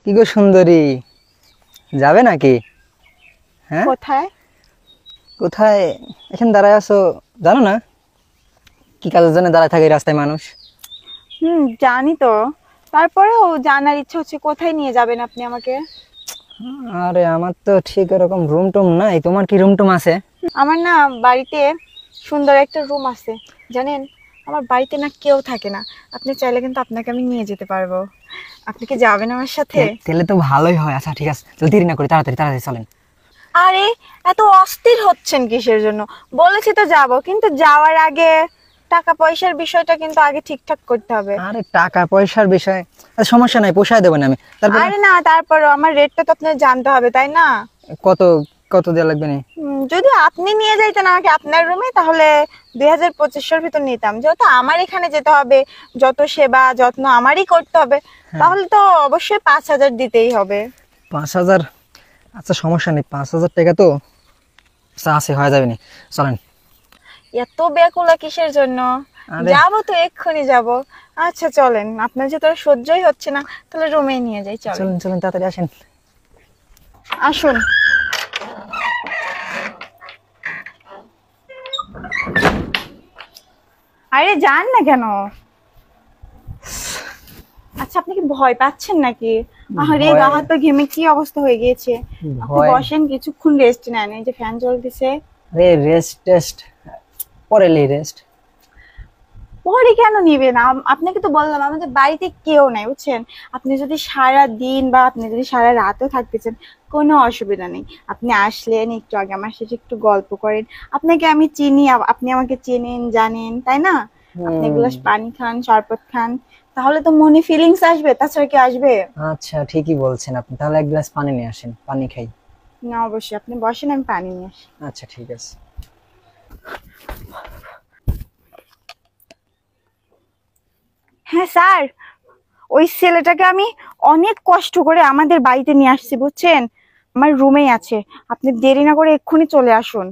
কি গো সুন্দরী, যাবে নাকি? হ্যাঁ, কোথায়? কোথায়? এখানে দাঁড়ায় আছো, জানো না কি কাজের জন্য দাঁড়ায় থাকে এই রাস্তায় মানুষ? জানি তো। তারপরেও জানার ইচ্ছা হচ্ছে, কোথায় নিয়ে যাবেন আপনি আমাকে? আরে আমার তো ঠিক এরকম রুম টুম নাই, তোমার কি রুম টুম আছে? আমার না বাড়িতে সুন্দর একটা রুম আছে, জানেন। আমার বাড়িতে না কেউ থাকে না। আপনি চাইলে কিন্তু আপনাকে আমি নিয়ে যেতে পারবো। আপনি কি যাবেন আমার সাথে? তাহলে তো ভালোই হয়। আচ্ছা ঠিক আছে, চল দেরি না করি, তাড়াতাড়ি তাড়াতাড়ি চলেন। আরে, এত অস্থির হচ্ছেন কিসের জন্য? বলেছি তো যাব, কিন্তু যাওয়ার আগে টাকা পয়সার বিষয়টা কিন্তু আগে ঠিকঠাক করতে হবে। আরে টাকা পয়সার বিষয়, আরে সমস্যা নাই, পোষায় দেবেন আমি। তারপরে আরে না, তারপরও আমার রেটটা তো আপনার জানতে হবে, তাই না? কত কত দেওয়া লাগবে না? যদি আপনি নিয়ে যাইতেন আমাকে আপনার রুমে, তাহলে 2250-র ভিতর নিতাম। যেহেতু আমার এখানে যেতে হবে, যত সেবা যত্ন আমারই করতে হবে, তাহলে তো অবশ্যই 5000 দিতেই হবে। 5,000? আচ্ছা সমস্যা নেই, 5,000 টাকা তো আচ্ছা আছে, হয়ে যাবে না, চলেন। এত ব্যাকুলা কিসের জন্য? আরে যাবো তো, এক্ষুনি যাব। আচ্ছা চলেন, আপনার যেহেতু আর সহ্যই হচ্ছে না, তাহলে রুমে নিয়ে যাই, চলেন। চলেন চলেন, তাড়াতাড়ি আসেন। আসুন। আরে যান না কেন? আচ্ছা, আপনি কি ভয় পাচ্ছেন নাকি? আরে ভয়? গা হাত পা ঘেমে কি অবস্থা হয়ে গিয়েছে। আপনি ভয়? বসেন, কিছুক্ষণ রেস্ট নেন, এই যে ফ্যান চলতেছে। আরে রেস্ট টেস্ট পরে লি, রেস্ট। পরে কেন নিবেন? আপনাকে তো বললাম আমাদের বাড়িতে কেউ নাই, বুঝছেন। আপনি যদি সারা দিন বা আপনি যদি সারা রাতও থাকতে চান, কোনো অসুবিধা নেই। আপনি আসলেন, একটু আগে আমার সাথে একটু গল্প করেন। আপনাকে আমি চিনি, আপনি আমাকে চেনেন জানেন, তাই না? আপনি এক গ্লাস পানি খান, শরবত খান, তাহলে তো মনে ফিলিংস আসবে, তাছাড়া কি আসবে? আচ্ছা ঠিকই বলছেন আপনি, তাহলে এক গ্লাস পানি নিয়ে আসেন, পানি খাই। না, অবশ্যই আপনি বসেন, আমি পানি নিয়ে আসি। আচ্ছা ঠিক আছে। হ্যাঁ স্যার, ওই ছেলেটাকে আমি অনেক কষ্ট করে আমাদের বাড়িতে নিয়ে আসছি, বুঝছেন। আমার রুমেই আছে। আপনি দেরি না করে এক্ষুনি চলে আসুন।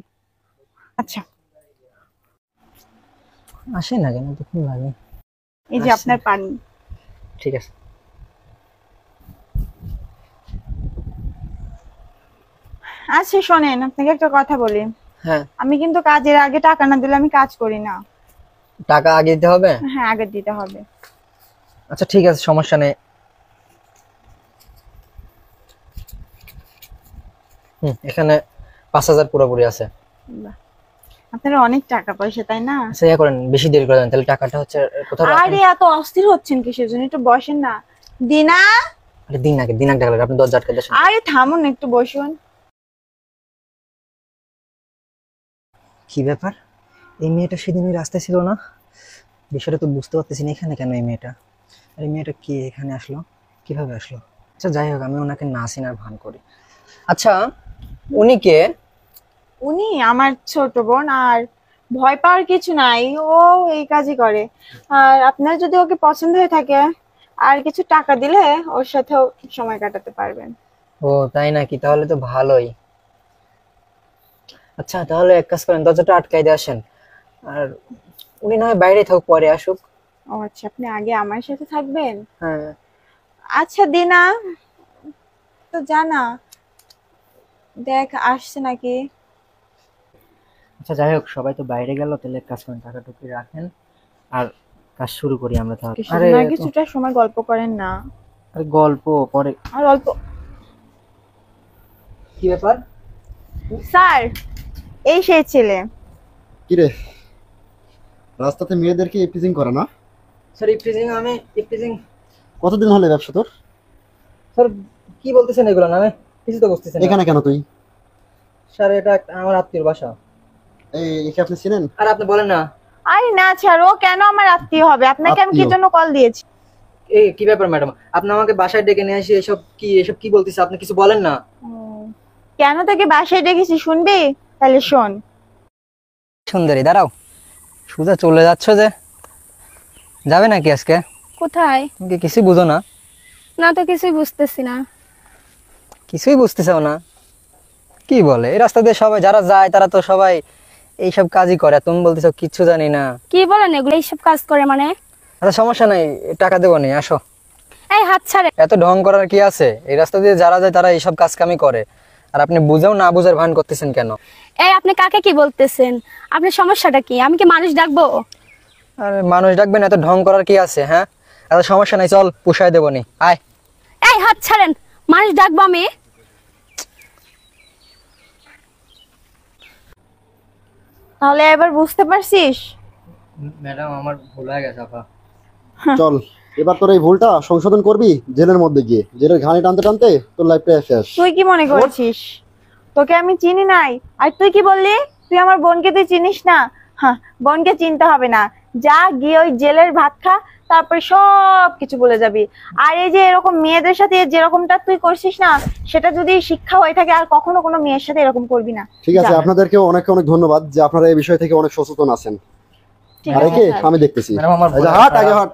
আচ্ছা, আসেন না কেন, তখন লাগে। এই যে আসেন, আপনার পানি। ঠিক আছে। আচ্ছা শোনেন, আপনাকে একটা কথা বলি। হ্যাঁ। আমি কিন্তু কাজের আগে টাকা না দিলে আমি কাজ করি না। টাকা আগে দিতে হবে? হ্যাঁ, আগে দিতে হবে। আচ্ছা ঠিক আছে, সমস্যা নেই। এখানে 5,000 পুরোপুরি আছে। বাহ, আপনার অনেক টাকা পয়সা, তাই না? আচ্ছা ইয়া করেন, বেশি দেরি করে দেন, তাহলে টাকাটা হচ্ছে কোথাও রাখেন। আরে এত অস্থির হচ্ছেন কিসের জন্য? একটু বসেন না। দিনা, আরে দিন আগে টাকা লাগবে, আপনি দরজা আটকে দেন। আরে থামুন, একটু বসুন। কি ব্যাপার, এই মেয়েটা সেদিন ওই রাস্তায় ছিল না? বিষয়টা তো বুঝতে পারতেছি না, এখানে কেন এই মেয়েটা? আর এই মেয়েটা কি এখানে আসলো, কিভাবে আসলো? আচ্ছা যাই হোক, আমি ওনাকে না চিনার ভান করি। আচ্ছা, উনি কে? উনি আমার ছোট বোন। আর ভয় পাওয়ার কিছু নাই, ও এই কাজই করে। আর আপনার যদি ওকে পছন্দ হয়ে থাকে, আর কিছু টাকা দিলে ওর সাথেও সময় কাটাতে পারবেন। ও তাই নাকি, তাহলে তো ভালোই। আচ্ছা তাহলে এক কাজ করেন, দরজাটা আটকাই দিয়ে আসেন। আর উনি না হয় বাইরে থাকুক, পরে আসুক। ও আচ্ছা, আপনি আগে আমার সাথে থাকবেন? হ্যাঁ। আচ্ছা দিনা, তো জানা, দেখ আসছে নাকি। আচ্ছা যাই হোক, সবাই তো বাইরে গেল, তাহলে এক কাজ করেন, টাকা টুকি রাখেন আর কাজ শুরু করি আমরা তাহলে। কিসের আরে জন্য? আর কিছুটা সময় গল্প করেন না। আরে গল্প পরে। আর অল্প। কি ব্যাপার? স্যার, এই সেই ছেলে। কিরে, রাস্তাতে মেয়েদেরকে ইপটিজিং করে না? Sir eve teasing? আমি ইফটিজিং? কতদিন হলে ব্যবসা তোর? স্যার কি বলতেছেন এগুলো না, আমি কিছু তো বুঝতেছেন না। এখানে কেন তুই? স্যার এটা আমার আত্মীয়র বাসা। একে আপনি চিনেন? আর আপনি বলেন না। আরে না ছাড়, ও কেন আমার আত্মীয় হবে? আপনাকে আমি কি আত্মীয়? জন্য কল দিয়েছি? এই কি ব্যাপার ম্যাডাম, আপনি আমাকে বাসায় ডেকে নিয়ে এসে এসব কি বলতেছে, আপনি কিছু বলেন না। উম, কেন তোকে বাসায় ডেকেছি শুনবি? তাহলে শোন। সুন্দরী দাঁড়াও, সোজা চলে যাচ্ছ যে, যাবে নাকি আজকে? কোথায়? তুমি কি কিছুই বুঝো না? না তো কিছুই বুঝতেছি না। কিছুই বুঝতেছাও না? কি বলে, এই রাস্তা দিয়ে সবাই যারা যায় তারা তো সবাই এইসব কাজই করে, আর তুমি বলতেছো কিচ্ছু জানি না। কি বলেন এগুলো? এইসব কাজ করে মানে? আচ্ছা সমস্যা নাই, টাকা দেবো নি, আসো। এই হাত ছাড়ে। এত ঢং করার কি আছে? এই রাস্তা দিয়ে যারা যায় তারা এইসব কাজ কামই করে, আর আপনি বুঝেও না বুঝার ভান করতেছেন কেন? এই আপনি কাকে কি বলতেছেন? আপনার সমস্যাটা কি? আমি কি মানুষ ডাকবো? আরে মানুষ ডাকবেন, এত ঢং করার কি আছে? হ্যাঁ, এত সমস্যা নাই, চল পুষায় দেবো নি, আয়। এই হাত ছাড়েন, মানুষ ডাকবো আমি? তাহলে এবার বুঝতে পারছিস? ম্যাডাম আমার ভুল হয়ে গেছে আপা। চল এবার তোর এই ভুলটা সংশোধন করবি জেলের মধ্যে গিয়ে, জেলের ঘানি টানতে টানতে তোর লাইফটা শেষ। তুই কি মনে করছিস তোকে আমি চিনি নাই? আর তুই কি বললি তুই আমার বোনকে তুই চিনিস না? হ্যাঁ, বোনকে চিনতে হবে না, যা গিয়ে ওই জেলের ভাত খা, তারপরে সব কিছু বলে যাবি। আর এই যে এরকম মেয়েদের সাথে যেরকমটা তুই করছিস না, সেটা যদি শিক্ষা হয়ে থাকে আর কখনো কোনো মেয়ের সাথে এরকম করবি না। ঠিক আছে, যা। আপনাদেরকে অনেক অনেক ধন্যবাদ যে আপনারা এই বিষয় থেকে অনেক সচেতন আছেন। ঠিক আর আছে, একে স্যার। আমি দেখতেছি। ম্যাডাম আমার ভুল এই যে হয়ে হাট গেছে। আগে হাট।